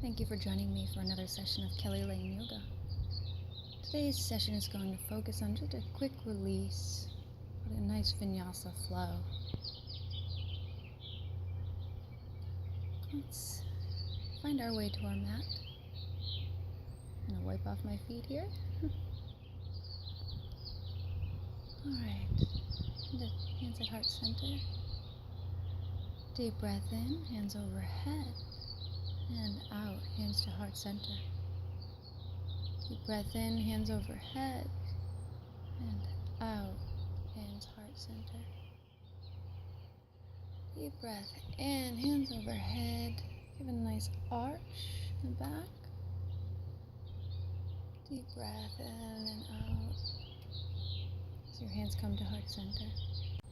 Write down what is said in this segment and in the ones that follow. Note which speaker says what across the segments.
Speaker 1: Thank you for joining me for another session of Kelly Lane Yoga. Today's session is going to focus on just a quick release, but a nice Vinyasa flow. Let's find our way to our mat. I'm going to wipe off my feet here. Alright, hands at heart center. Deep breath in, hands overhead. And out, hands to heart center. Deep breath in, hands overhead. And out, hands heart center. Deep breath in, hands overhead. Give a nice arch in the back. Deep breath in and out. As your hands come to heart center.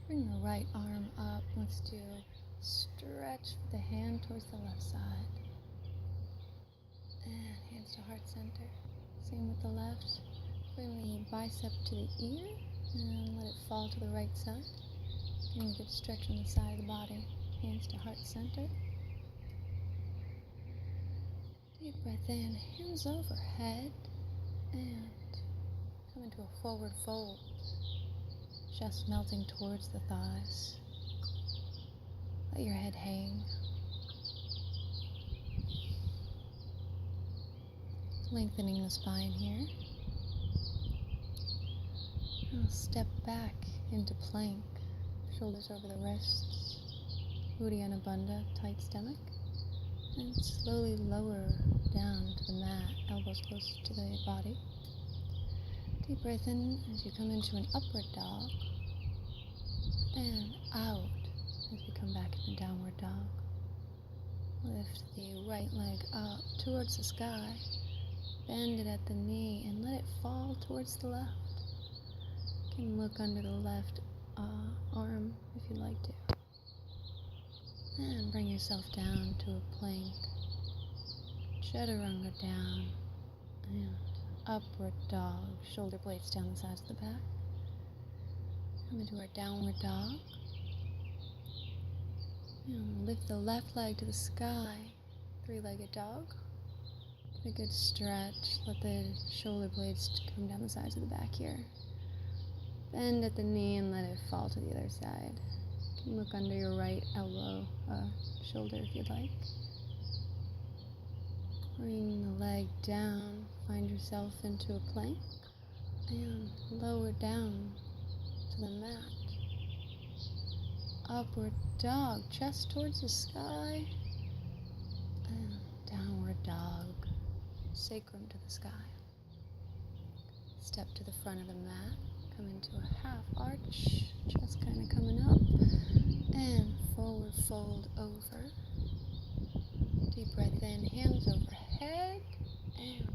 Speaker 1: Bring the right arm up. Let's do stretch the hand towards the left side. And hands to heart center. Same with the left. Bring the bicep to the ear and let it fall to the right side. Getting a good stretch on the side of the body. Hands to heart center. Deep breath in, hands overhead, and come into a forward fold. Chest melting towards the thighs. Let your head hang. Lengthening the spine here. I'll step back into plank. Shoulders over the wrists. Uddiyana Bandha, tight stomach. And slowly lower down to the mat, elbows close to the body. Deep breath in as you come into an upward dog. And out as we come back into downward dog. Lift the right leg up towards the sky. Bend it at the knee and let it fall towards the left. You can look under the left arm if you'd like to. And bring yourself down to a plank. Chaturanga down. And upward dog. Shoulder blades down the sides of the back. Come into our downward dog. And lift the left leg to the sky. Three-legged dog. A good stretch. Let the shoulder blades come down the sides of the back here. Bend at the knee and let it fall to the other side. You can look under your right elbow, shoulder if you'd like. Bring the leg down. Find yourself into a plank. And lower down to the mat. Upward dog. Chest towards the sky. And downward dog. Sacrum to the sky. Step to the front of the mat. Come into a half arch. Chest kind of coming up. And forward fold over. Deep breath in. Hands overhead. And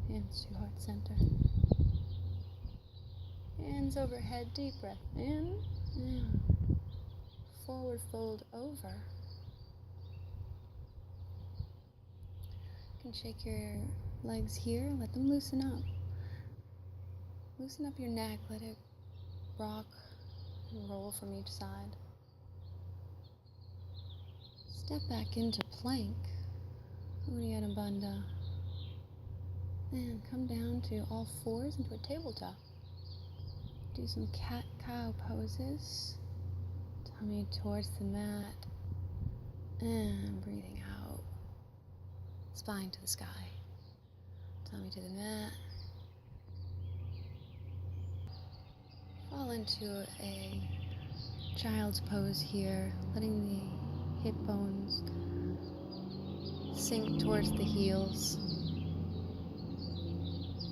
Speaker 1: hands to heart center. Hands overhead. Deep breath in. And forward fold over. You can shake your legs here, let them loosen up. Loosen up your neck, let it rock and roll from each side. Step back into plank, Uddiyana Bandha, and come down to all fours into a tabletop. Do some cat-cow poses, tummy towards the mat, and breathing out, spine to the sky. Tummy to the mat. Fall into a child's pose here, letting the hip bones sink towards the heels.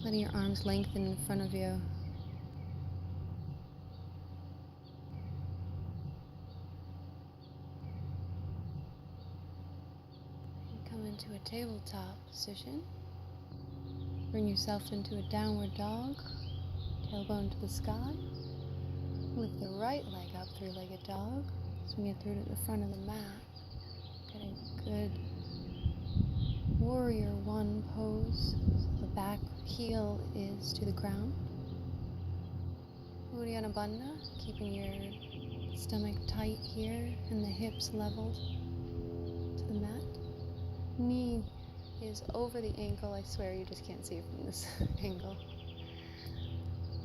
Speaker 1: Letting your arms lengthen in front of you. And come into a tabletop position. Bring yourself into a downward dog, tailbone to the sky. Lift the right leg up, three-legged dog. Swing it through to the front of the mat. Get a good warrior one pose. So the back heel is to the ground. Uddiyana Bandha, keeping your stomach tight here and the hips leveled to the mat. Knee is over the ankle. I swear you just can't see it from this angle.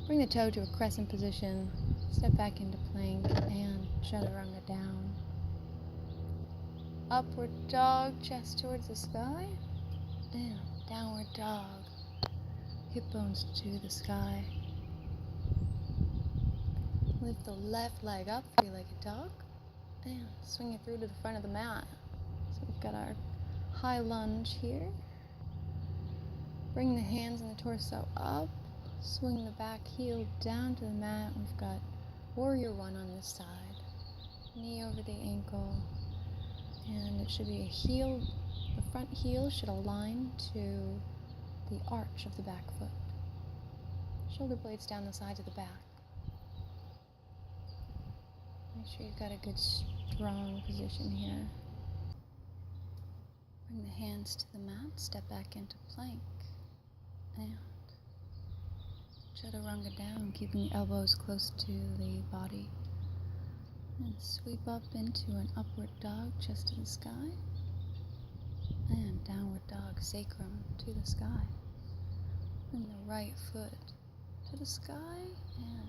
Speaker 1: Bring the toe to a crescent position. Step back into plank and chaturanga down. Upward dog, chest towards the sky. And downward dog. Hip bones to the sky. Lift the left leg up, three-legged dog. And swing it through to the front of the mat. So we've got our high lunge here. Bring the hands and the torso up. Swing the back heel down to the mat. We've got warrior one on this side. Knee over the ankle. And it should be a heel. The front heel should align to the arch of the back foot. Shoulder blades down the sides of the back. Make sure you've got a good strong position here. Bring the hands to the mat, step back into plank, and chaturanga down, keeping the elbows close to the body. And sweep up into an upward dog, chest to the sky, and downward dog, sacrum to the sky. Bring the right foot to the sky, and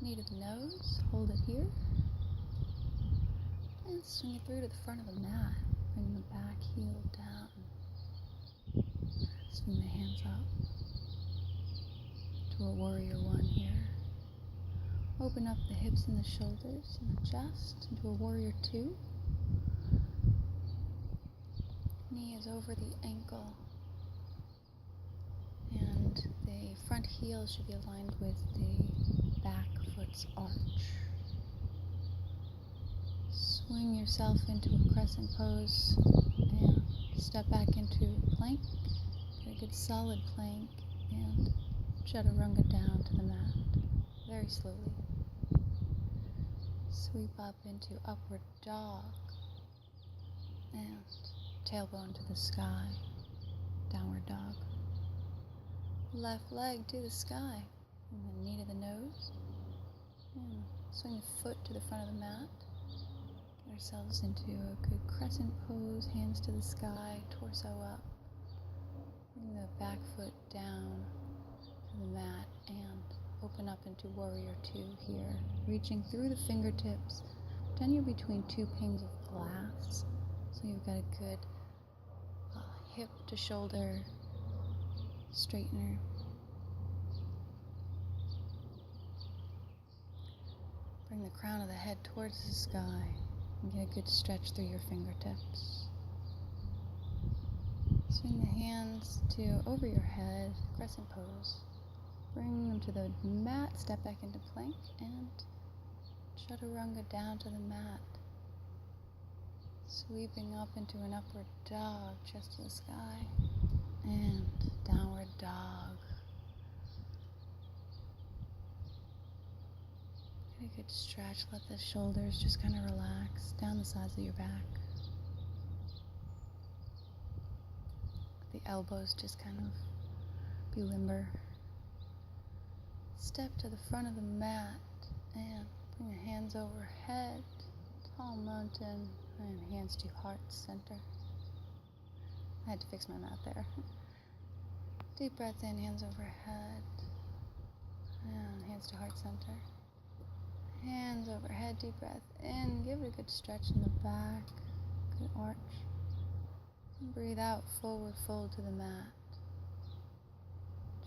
Speaker 1: knee to the nose, hold it here, and swing it through to the front of the mat. Bring the back heel down. Swing the hands up to a warrior one here. Open up the hips and the shoulders and the chest into a warrior two. Knee is over the ankle. And the front heel should be aligned with the back foot's arch. Swing yourself into a crescent pose and step back into plank. Get a good solid plank and chaturanga down to the mat very slowly. Sweep up into upward dog and tailbone to the sky, downward dog. Left leg to the sky, and then knee to the nose. And swing the foot to the front of the mat. Get ourselves into a good crescent pose, hands to the sky, torso up. Bring the back foot down to the mat and open up into warrior two here. Reaching through the fingertips. Pretend you're between two panes of glass. So you've got a good hip to shoulder straightener. Bring the crown of the head towards the sky and get a good stretch through your fingertips. Swing the hands to over your head, crescent pose. Bring them to the mat, step back into plank, and chaturanga down to the mat. Sweeping up into an upward dog, chest to the sky, and downward dog. Get a good stretch, let the shoulders just kind of relax down the sides of your back. The elbows just kind of be limber. Step to the front of the mat and bring your hands overhead, tall mountain, and hands to heart center. I had to fix my mat there. Deep breath in, hands overhead, and hands to heart center. Hands overhead, deep breath in, give it a good stretch in the back, good arch. And breathe out, forward fold to the mat,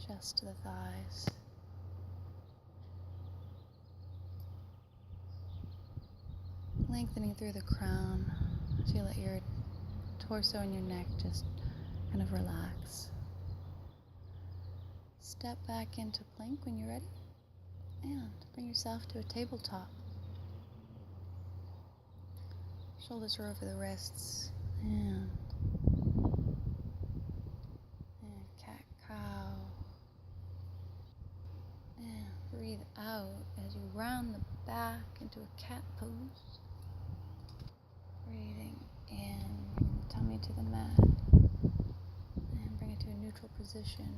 Speaker 1: chest to the thighs. Lengthening through the crown as you let your torso and your neck just kind of relax. Step back into plank when you're ready and bring yourself to a tabletop. Shoulders are over the wrists and cat-cow. And breathe out as you round the back into a cat pose. Breathing in, tummy to the mat, and bring it to a neutral position.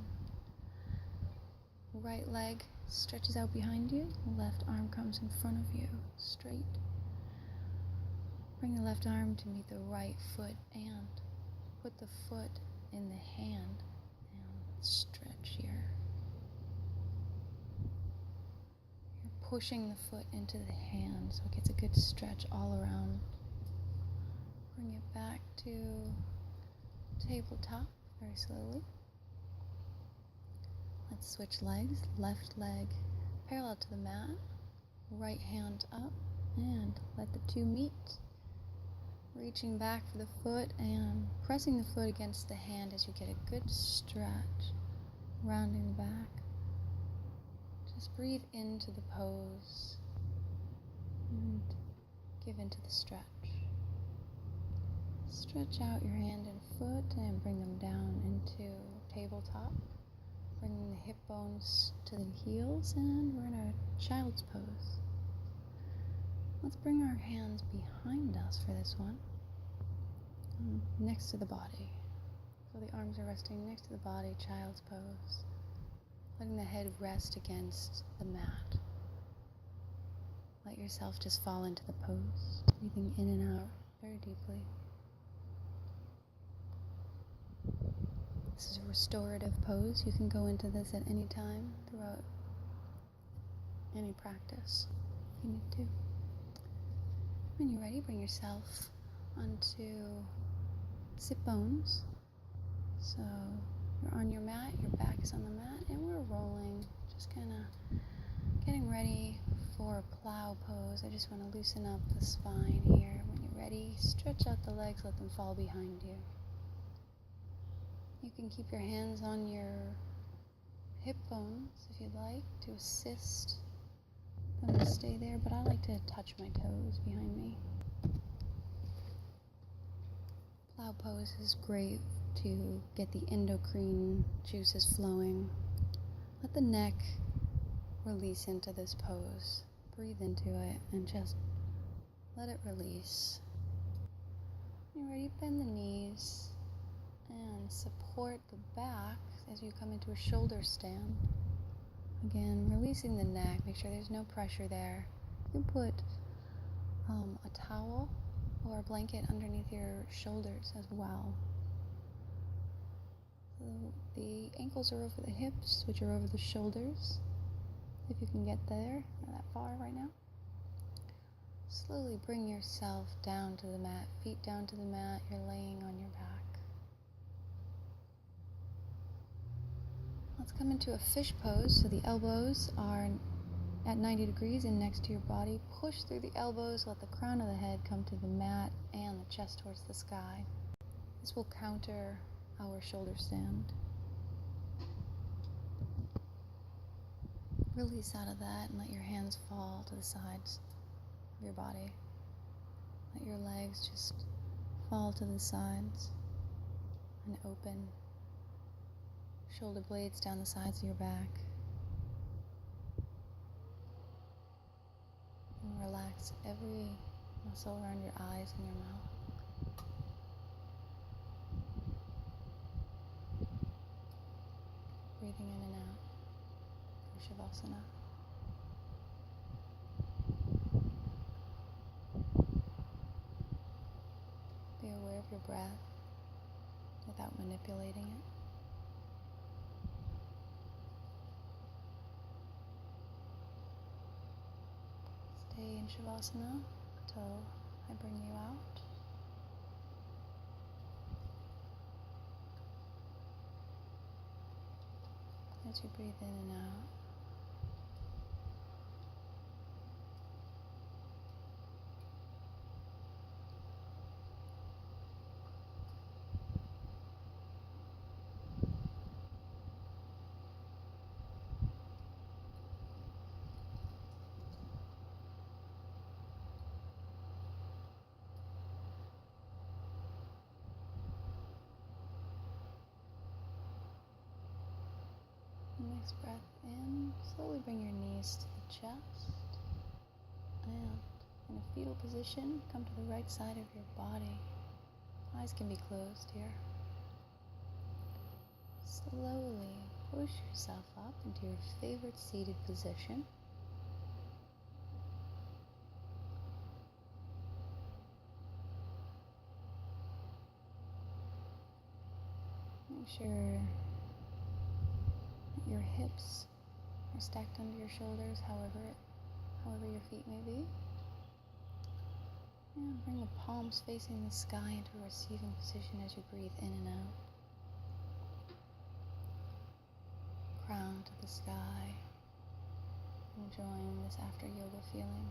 Speaker 1: Right leg stretches out behind you, left arm comes in front of you, straight. Bring the left arm to meet the right foot and put the foot in the hand and stretch here. You're pushing the foot into the hand so it gets a good stretch all around. Bring it back to tabletop very slowly. Let's switch legs. Left leg parallel to the mat, right hand up, and let the two meet. Reaching back for the foot and pressing the foot against the hand as you get a good stretch, rounding back. Just breathe into the pose and give into the stretch. Stretch out your hand and foot and bring them down into tabletop. Bringing the hip bones to the heels, and we're in a child's pose. Let's bring our hands behind us for this one, next to the body. So the arms are resting next to the body, child's pose. Letting the head rest against the mat. Let yourself just fall into the pose, breathing in and out very deeply. This is a restorative pose. You can go into this at any time throughout any practice if you need to. When you're ready, bring yourself onto sit bones. So you're on your mat, your back is on the mat, and we're rolling, just kind of getting ready for a plow pose. I just want to loosen up the spine here. When you're ready, stretch out the legs, let them fall behind you. You can keep your hands on your hip bones if you'd like to assist them to stay there, but I like to touch my toes behind me. Plow pose is great to get the endocrine juices flowing. Let the neck release into this pose. Breathe into it and just let it release. When you're ready, bend the knees and support the back as you come into a shoulder stand. Again, releasing the neck, make sure there's no pressure there. You can put a towel or a blanket underneath your shoulders as well. So the ankles are over the hips, which are over the shoulders, if you can get there, not that far right now. Slowly bring yourself down to the mat, feet down to the mat, you're laying on your back. Let's come into a fish pose, so the elbows are at 90 degrees and next to your body. Push through the elbows, let the crown of the head come to the mat and the chest towards the sky. This will counter our shoulder stand. Release out of that and let your hands fall to the sides of your body. Let your legs just fall to the sides and open. Shoulder blades down the sides of your back. And relax every muscle around your eyes and your mouth. Breathing in and out. Shavasana. Be aware of your breath without manipulating it. Stay in Shavasana until I bring you out. As you breathe in and out, next breath in, slowly bring your knees to the chest, and in a fetal position, come to the right side of your body. Eyes can be closed here. Slowly push yourself up into your favorite seated position. Make sure that your hips are stacked under your shoulders, however your feet may be. And bring the palms facing the sky into a receiving position as you breathe in and out. Crown to the sky, enjoying this after yoga feeling.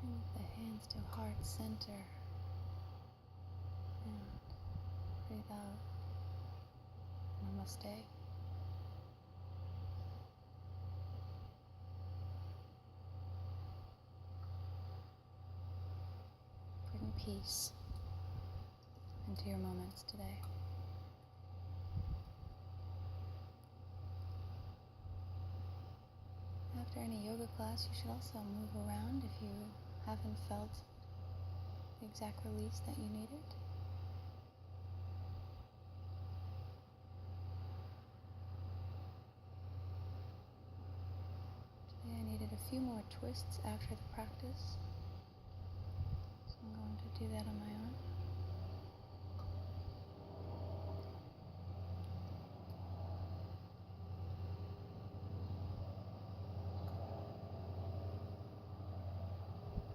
Speaker 1: Bring the hands to heart center. And breathe out. Nameste. Bring peace into your moments today. After any yoga class, you should also move around if you haven't felt the exact release that you needed. Today I needed a few more twists after the practice, so I'm going to do that on my own.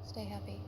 Speaker 1: Stay happy.